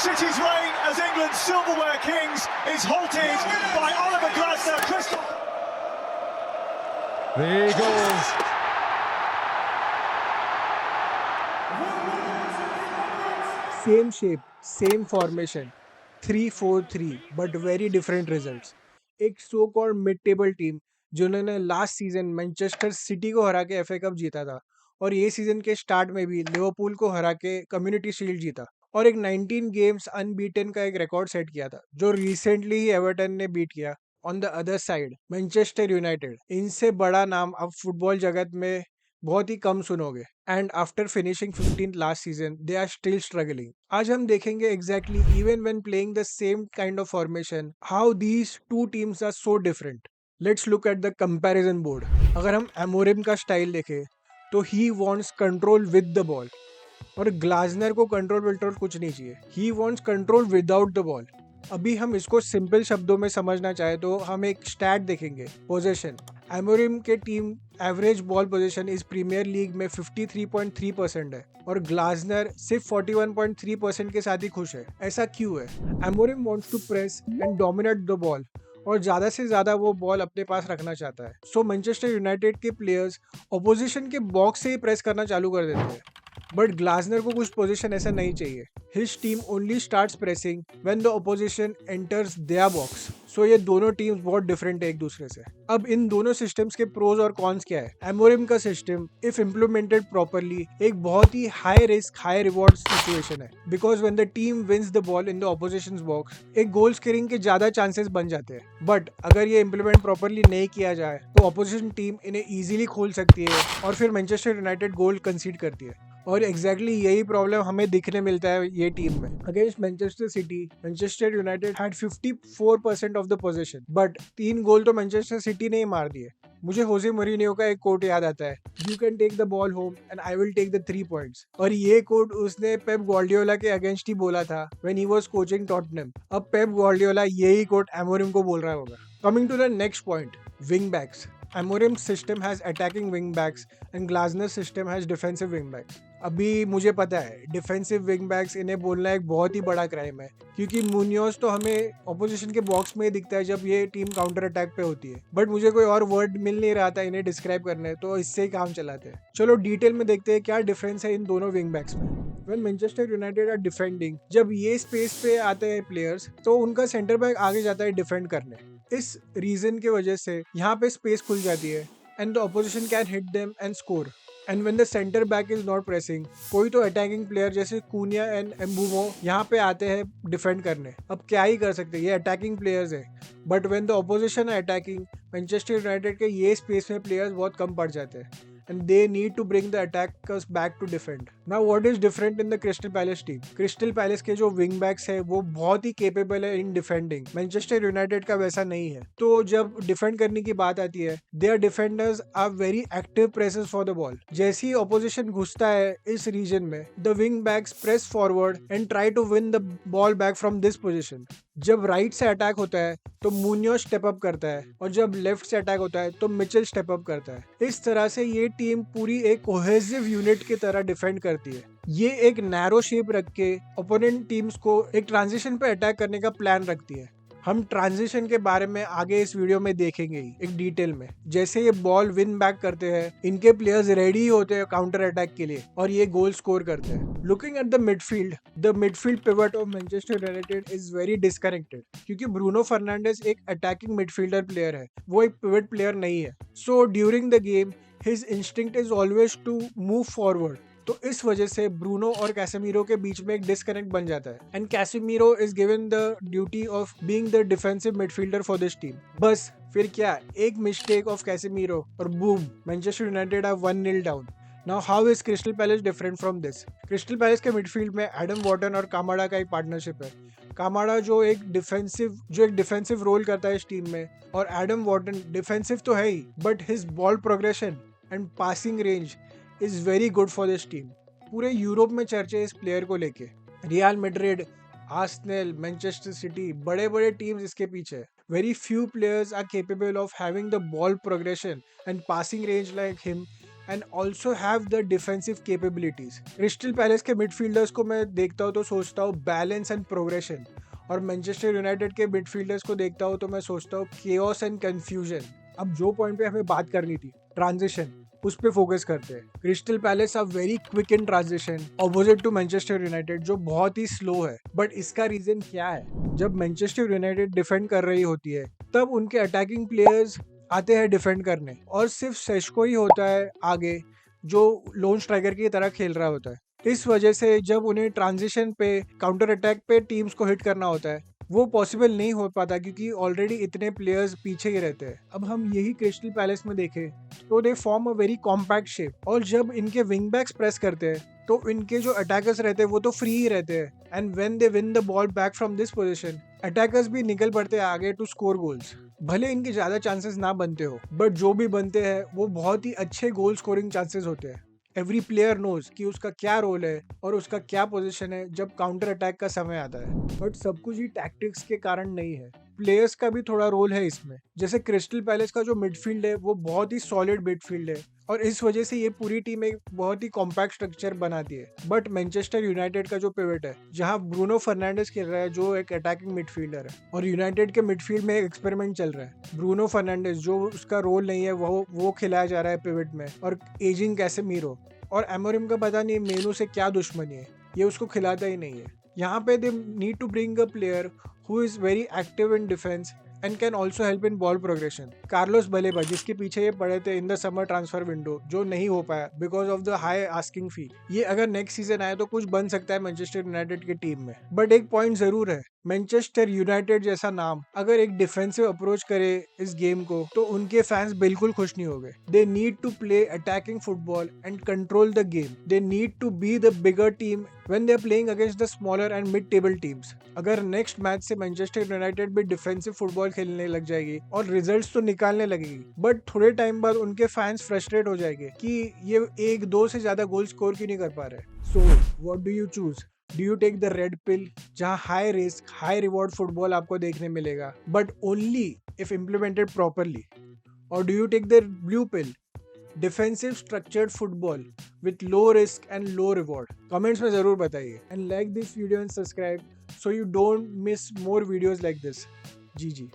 City's reign as England's silverware kings is halted by Oliver Glasner. Crystal. There he goes. Same shape, same formation, 3-4-3, but very different results. एक so called mid table team जिन्होंने last season Manchester city को हरा के FA cup जीता था और ये season के स्टार्ट में भी लिवरपूल को हरा के कम्युनिटी शील्ड जीता और एक 19 गेम्स अनबीटन का एक रिकॉर्ड सेट किया था जो रिसेंटली ही एवर्टन ने बीट किया। On the other side Manchester United, इनसे बड़ा नाम अब फुटबॉल जगत में बहुत ही कम सुनोगे and after finishing 15th last season they are still struggling. आज हम देखेंगे exactly even when playing the same kind of formation how these two teams are so different. Let's look at the comparison board. अगर हम Amorim का style देखें तो he wants control with the ball और Glasner को control विल्ट्रोल कुछ नहीं चाहिए, he wants control without the ball. अभी हम इसको सिंपल शब्दों में समझना चाहे तो हम एक स्टैट देखेंगे, पोजीशन। एमोरिम के टीम एवरेज बॉल पोजीशन इस प्रीमियर लीग में 53.3% है और ग्लाजनर सिर्फ 41.3% के साथ ही खुश है। ऐसा क्यों है? Amorim wants to press and dominate the ball और ज्यादा से ज्यादा वो बॉल अपने पास रखना चाहता है। सो मैनचेस्टर यूनाइटेड के प्लेयर्स ऑपोजिशन के बॉक्स से ही प्रेस करना चालू कर देते हैं, बट ग्लाजनर को कुछ पोजीशन ऐसा नहीं चाहिए। His team only starts pressing when the opposition enters their box. So ये दोनों टीम्स बहुत डिफरेंट है एक दूसरे से। अब इन दोनों सिस्टम्स के प्रोज और कॉन्स क्या है? एमोरिम का सिस्टम इफ इम्प्लीमेंटेड प्रॉपरली एक बहुत ही high risk high reward situation है, because when the team wins the ball in the opposition box एक गोल स्कोरिंग के ज्यादा चांसेस बन जाते हैं। बट अगर ये इम्प्लीमेंट प्रॉपरली नहीं किया जाए तो ऑपोजिशन टीम इन्हें इजीली खोल सकती है और फिर मैनचेस्टर यूनाइटेड गोल कंसीड करती है और एग्जैक्टली यही प्रॉब्लम हमें दिखने मिलता है ये टीम में। Against Manchester city Manchester United had 54% of the position, but 3 गोल तो मैनचेस्टर सिटी ने ही मार दिए। मुझे होजे मोरिनियो का एक कोट याद आता है, you can take the ball home and I will take the 3 points. और ये कोट उसने पेप ग्वार्डियोला के अगेंस्ट ही बोला था when he was coaching Tottenham. अब पेप ग्वार्डियोला यही कोट एमोरिम को बोल रहा होगा। Coming to the next point, wing backs. Amorim's system has attacking wing backs and Glasner's system has defensive wing backs. अभी मुझे पता है डिफेंसिव विंग बैक्स इन्हें बोलना एक बहुत ही बड़ा क्राइम है, क्योंकि मुनियोस तो हमें ऑपोजिशन के बॉक्स में ही दिखता है जब ये टीम काउंटर अटैक पे होती है, बट मुझे कोई और वर्ड मिल नहीं रहा था इन्हें डिस्क्राइब करने, तो इससे ही काम चलाते हैं। चलो डिटेल में देखते हैं क्या डिफरेंस है इन दोनों विंग बैक्स में। When Manchester United are defending, जब ये स्पेस पे आते हैं प्लेयर्स तो उनका सेंटर बैक आगे जाता है डिफेंड करने। इस रीजन की वजह से यहाँ पे स्पेस खुल जाती है and the opposition can hit them and score. And when the centre back is not pressing, कोई तो अटैकिंग प्लेयर जैसे कूनिया एंड एम्बुमो यहाँ पे आते हैं डिफेंड करने। अब क्या ही कर सकते हैं, ये अटैकिंग प्लेयर्स है, बट व्हेन द ऑपोजिशन है अटैकिंग, मैनचेस्टर यूनाइटेड के ये स्पेस में प्लेयर्स बहुत कम पड़ जाते हैं and they need to bring the attackers back to defend. Now what is different in the Crystal Palace team? Crystal Palace के जो wing backs है वो बहुत ही capable है in defending. Manchester United का वैसा नहीं है। तो जब defend करने की बात आती है, their defenders are very active presses for the ball. जैसे ही opposition घुसता है इस region में, the wing backs press forward and try to win the ball back from this position. जब राइट से अटैक होता है तो मुनियो स्टेप अप करता है और जब लेफ्ट से अटैक होता है तो मिचेल स्टेप अप करता है। इस तरह से ये टीम पूरी एक कोहेसिव यूनिट की तरह डिफेंड करती है। ये एक नैरो शेप रख के ओपोनेंट टीम्स को एक ट्रांजिशन पे अटैक करने का प्लान रखती है। हम ट्रांजिशन के बारे में आगे इस वीडियो में देखेंगे ही एक डिटेल में। जैसे ये बॉल विन बैक करते हैं, इनके प्लेयर्स रेडी होते हैं काउंटर अटैक के लिए और ये गोल स्कोर करते हैं। Looking at the midfield pivot of Manchester United is very disconnected, क्योंकि ब्रूनो फर्नांडिस एक अटैकिंग मिडफील्डर प्लेयर है, वो एक पिवट प्लेयर नहीं है। So during the game his instinct is always to move forward. तो इस वजह से ब्रूनो और कैसेमीरो के बीच में एक डिस्कनेक्ट बन जाता है and Casemiro is given the duty of being the defensive midfielder for this team. बस फिर क्या, एक मिस्टेक ऑफ कैसेमीरो और boom, Manchester United are 1-0 down. Now how is Crystal Palace different from this? Crystal Palace के midfield में Adam Wharton और Kamada का एक पार्टनरशिप है। कामाडा जो एक डिफेंसिव रोल करता है इस टीम में, और एडम वॉर्टन डिफेंसिव तो है ही, but his ball progression and passing range is very good for this team. पूरे यूरोप में चर्चे इस प्लेयर को लेके। Real Madrid, Arsenal, Manchester City, बड़े बड़े टीम्स इसके पीछे। Very few players are capable of having the ball progression and passing range like him and also have the defensive capabilities. Crystal Palace के मिडफील्डर्स को मैं देखता हूँ तो सोचता हूँ बैलेंस एंड प्रोग्रेशन, और मैनचेस्टर यूनाइटेड के मिडफील्डर्स को देखता हूँ तो मैं सोचता हूँ केओस एंड कंफ्यूजन। अब जो पॉइंट पे हमें बात करनी थी, ट्रांजिशन, उस पे फोकस करते हैं। Crystal Palace are very quick in transition opposite to Manchester United जो बहुत ही स्लो है। बट इसका रीजन क्या है? जब मैनचेस्टर यूनाइटेड डिफेंड कर रही होती है तब उनके अटैकिंग प्लेयर्स आते हैं डिफेंड करने, और सिर्फ सेस्को ही होता है आगे जो लोन स्ट्राइकर की तरह खेल रहा होता है। इस वजह से जब उन्हें ट्रांजिशन पे, काउंटर अटैक पे टीम्स को हिट करना होता है वो पॉसिबल नहीं हो पाता क्योंकि ऑलरेडी इतने प्लेयर्स पीछे ही रहते हैं। अब हम यही क्रिस्टल पैलेस में देखें तो they form a very compact shape, और जब इनके विंग बैक्स प्रेस करते हैं तो इनके जो अटैकर्स रहते हैं वो तो फ्री ही रहते हैं, and when they win the ball back from this position attackers भी निकल पड़ते हैं आगे टू स्कोर गोल्स। भले इनके ज्यादा चांसेस ना बनते हो बट जो भी बनते हैं वो बहुत ही अच्छे गोल स्कोरिंग चांसेस होते हैं। एवरी प्लेयर नोज कि उसका क्या रोल है और उसका क्या पोजीशन है जब काउंटर अटैक का समय आता है। बट सब कुछ ही टैक्टिक्स के कारण नहीं है, प्लेयर्स का भी थोड़ा रोल है इसमें। जैसे क्रिस्टल पैलेस का जो मिडफील्ड है वो बहुत ही सॉलिड मिडफील्ड है और इस वजह से ये पूरी टीम एक बहुत ही कॉम्पैक्ट स्ट्रक्चर बनाती है। बट मैनचेस्टर यूनाइटेड का जो पिवट है जहां ब्रूनो फर्नांडिस खेल रहा है जो एक अटैकिंग मिडफील्डर है, और यूनाइटेड के मिडफील्ड में एक एक्सपेरिमेंट चल रहा है। ब्रूनो फर्नांडिस जो उसका रोल नहीं है वो खिलाया जा रहा है पिवट में, और एजिंग कैसेमीरो, और एमोरिम का पता नहीं मेनू से क्या दुश्मनी है, ये उसको खिलाता ही नहीं है। यहाँ पे they need to bring a player who is very active in defence and can also help in ball progression. Carlos Baleba जिसके पीछे ये पड़े थे in the summer transfer window, जो नहीं हो पाया because of the high asking fee, ये अगर नेक्स्ट सीजन आए तो कुछ बन सकता है मैनचेस्टर यूनाइटेड की टीम में। बट एक पॉइंट जरूर है, मैनचेस्टर यूनाइटेड जैसा नाम अगर एक डिफेंसिव अप्रोच करे इस गेम को तो उनके फैंस बिल्कुल खुश नहीं होंगे। They need to play attacking football and control the game. They need to be the bigger team when they are playing against the smaller and mid table teams. अगर नेक्स्ट मैच से Manchester United भी defensive football खेलने लग जाएगी और results तो निकालने लगेगी, बट थोड़े टाइम बाद उनके फैंस फ्रस्ट्रेट हो जाएंगे कि ये एक दो से ज्यादा गोल स्कोर क्यों नहीं कर पा रहे। So what do you choose? Do you take the red pill जहां high risk high reward football आपको देखने मिलेगा but only if implemented properly, और do you take the blue pill, defensive structured football with low risk and low reward? Comments में जरूर बताइए and like this video and subscribe so you don't miss more videos like this. GG.